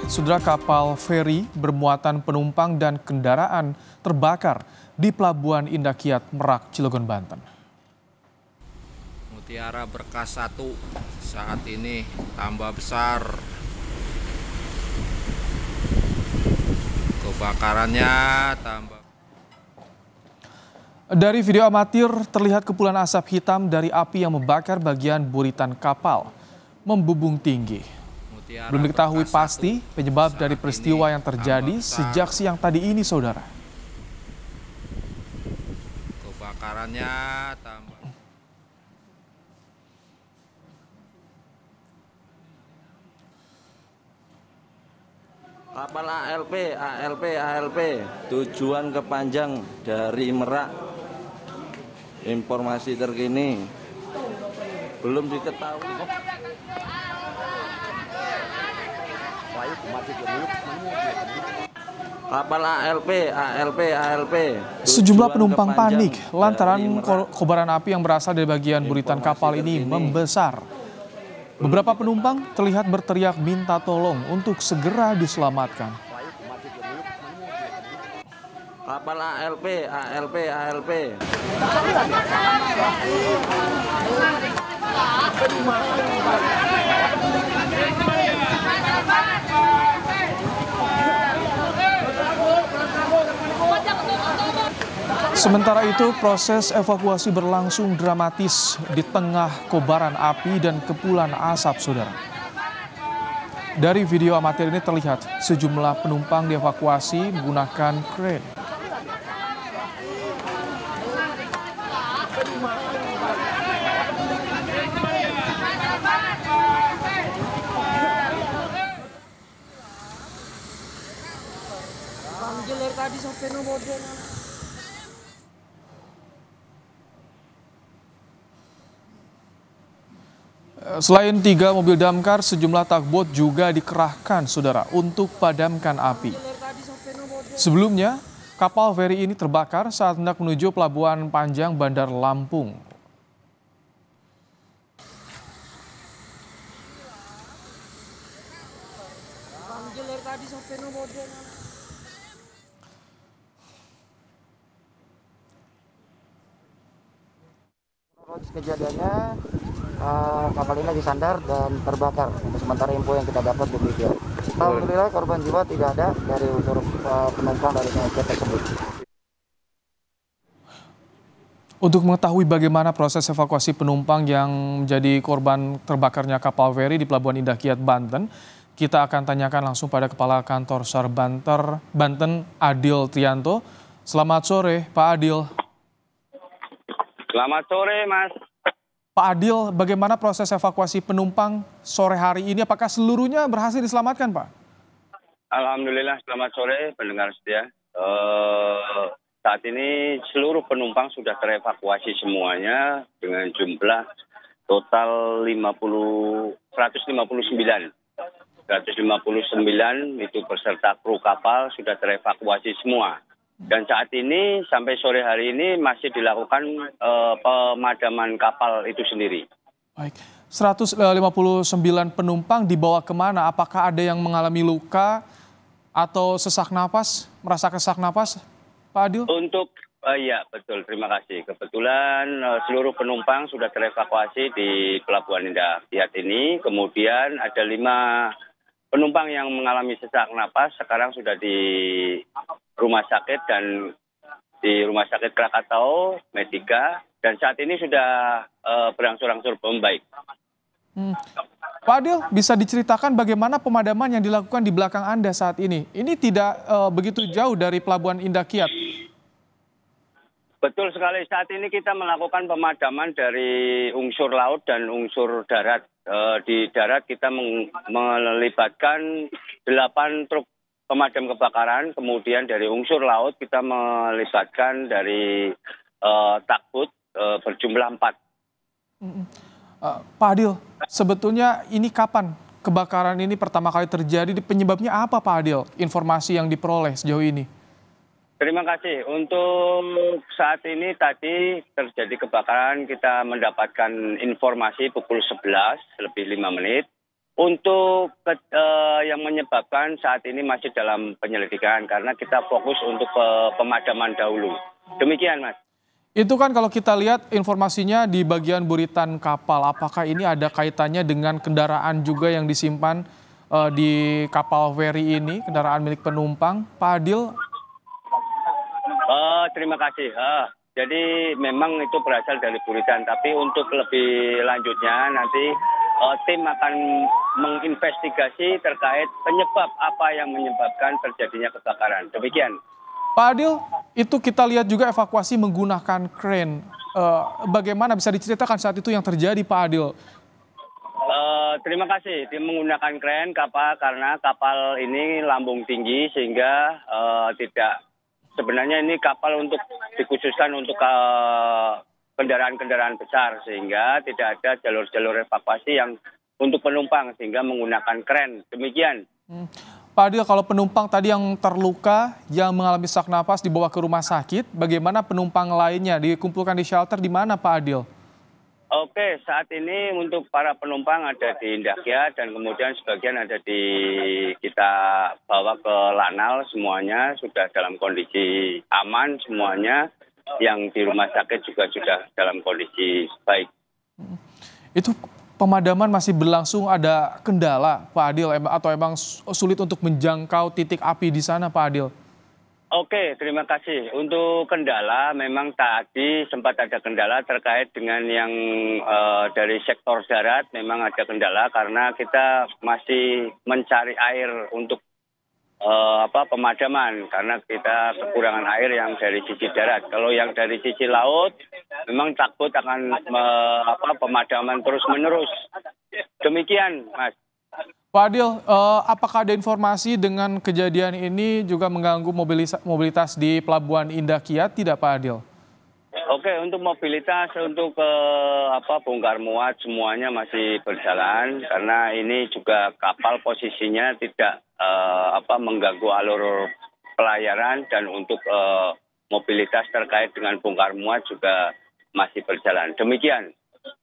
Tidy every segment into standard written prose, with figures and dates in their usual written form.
Saudara, kapal feri bermuatan penumpang dan kendaraan terbakar di Pelabuhan Indah Kiat, Merak, Cilegon, Banten. Mutiara Berkas 1 saat ini tambah besar. Kebakarannya tambah. Dari video amatir terlihat kepulan asap hitam dari api yang membakar bagian buritan kapal membubung tinggi. Belum diketahui pasti penyebab dari peristiwa yang terjadi sejak siang tadi ini, saudara. Kebakarannya tambah. Kapal ALP, tujuan ke Panjang dari Merak. Informasi terkini belum diketahui. Kapal ALP. Sejumlah penumpang panik lantaran kobaran api yang berasal dari bagian buritan kapal ini membesar. Beberapa penumpang terlihat berteriak minta tolong untuk segera diselamatkan. Kapal ALP. Sementara itu, proses evakuasi berlangsung dramatis di tengah kobaran api dan kepulan asap, saudara. Dari video amatir ini terlihat sejumlah penumpang dievakuasi menggunakan kren. Selain 3 mobil damkar, sejumlah tugboat juga dikerahkan, saudara, untuk padamkan api. Sebelumnya, kapal feri ini terbakar saat hendak menuju Pelabuhan Panjang Bandar Lampung. Kejadiannya kapal ini lagi sandar dan terbakar. Sementara info yang kita dapat demikian. Alhamdulillah korban jiwa tidak ada dari unsur penumpang dari KMP tersebut. Untuk mengetahui bagaimana proses evakuasi penumpang yang menjadi korban terbakarnya kapal feri di Pelabuhan Indah Kiat, Banten, kita akan tanyakan langsung pada Kepala Kantor SAR Banten, Adil Trianto. Selamat sore, Pak Adil. Selamat sore, Mas. Pak Adil, bagaimana proses evakuasi penumpang sore hari ini? Apakah seluruhnya berhasil diselamatkan, Pak? Alhamdulillah, selamat sore pendengar setia. Saat ini seluruh penumpang sudah terevakuasi semuanya dengan jumlah total 159. 159 itu beserta kru kapal sudah terevakuasi semua. Dan saat ini sampai sore hari ini masih dilakukan pemadaman kapal itu sendiri. Baik, 159 penumpang dibawa kemana? Apakah ada yang mengalami luka atau sesak napas, merasa sesak napas, Pak Adil? Iya betul, terima kasih. Kebetulan seluruh penumpang sudah terevakuasi di Pelabuhan Indah Kiat ini. Kemudian ada 5 penumpang yang mengalami sesak napas sekarang sudah di rumah sakit dan di Rumah Sakit Krakatau, Medika, dan saat ini sudah berangsur-angsur membaik. Pak Adil, bisa diceritakan bagaimana pemadaman yang dilakukan di belakang Anda saat ini? Ini tidak begitu jauh dari Pelabuhan Indah Kiat. Betul sekali, saat ini kita melakukan pemadaman dari unsur laut dan unsur darat. Di darat kita melibatkan 8 truk pemadam kebakaran, kemudian dari unsur laut kita melibatkan dari tugboat berjumlah 4. Pak Adil, sebetulnya ini kapan kebakaran ini pertama kali terjadi? Penyebabnya apa, Pak Adil? Informasi yang diperoleh sejauh ini. Terima kasih. Untuk saat ini tadi terjadi kebakaran, kita mendapatkan informasi pukul 11 lebih 5 menit. Untuk yang menyebabkan saat ini masih dalam penyelidikan karena kita fokus untuk pemadaman dahulu. Demikian, Mas. Itu kan kalau kita lihat informasinya di bagian buritan kapal, apakah ini ada kaitannya dengan kendaraan juga yang disimpan di kapal feri ini, kendaraan milik penumpang, Pak Adil? Terima kasih. Jadi memang itu berasal dari buritan, tapi untuk lebih lanjutnya nanti tim akan menginvestigasi terkait penyebab apa yang menyebabkan terjadinya kebakaran. Demikian. Pak Adil, itu kita lihat juga evakuasi menggunakan crane. Bagaimana bisa diceritakan saat itu yang terjadi, Pak Adil? Terima kasih. Tim menggunakan crane kapal karena kapal ini lambung tinggi sehingga tidak. Sebenarnya ini kapal untuk dikhususkan untuk kendaraan-kendaraan besar sehingga tidak ada jalur-jalur evakuasi yang untuk penumpang sehingga menggunakan kren. Demikian. Pak Adil, kalau penumpang tadi yang terluka yang mengalami sesak napas dibawa ke rumah sakit, bagaimana penumpang lainnya dikumpulkan di shelter di mana, Pak Adil? Oke, saat ini untuk para penumpang ada di Indah Kiat dan kemudian sebagian ada di kita bawa ke Lanal, semuanya sudah dalam kondisi aman semuanya. Yang di rumah sakit juga sudah dalam kondisi baik. Itu pemadaman masih berlangsung, ada kendala, Pak Adil, atau emang sulit untuk menjangkau titik api di sana, Pak Adil? Oke, terima kasih. Untuk kendala, memang tadi sempat ada kendala terkait dengan yang dari sektor darat, memang ada kendala karena kita masih mencari air untuk pemadaman karena kita kekurangan air yang dari sisi darat. Kalau yang dari sisi laut, memang takut akan pemadaman terus menerus. Demikian, Mas. Pak Adil, apakah ada informasi dengan kejadian ini juga mengganggu mobilitas di Pelabuhan Indah Kiat, tidak Pak Adil? Oke, untuk mobilitas, untuk bongkar muat semuanya masih berjalan karena ini juga kapal posisinya tidak mengganggu alur pelayaran dan untuk mobilitas terkait dengan bongkar muat juga masih berjalan. Demikian.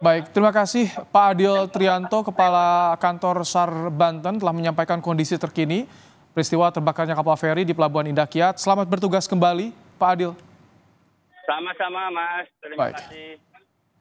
Baik, terima kasih Pak Adil Trianto, Kepala Kantor SAR Banten telah menyampaikan kondisi terkini peristiwa terbakarnya kapal feri di Pelabuhan Indah Kiat. Selamat bertugas kembali, Pak Adil. Sama-sama, Mas. Terima kasih.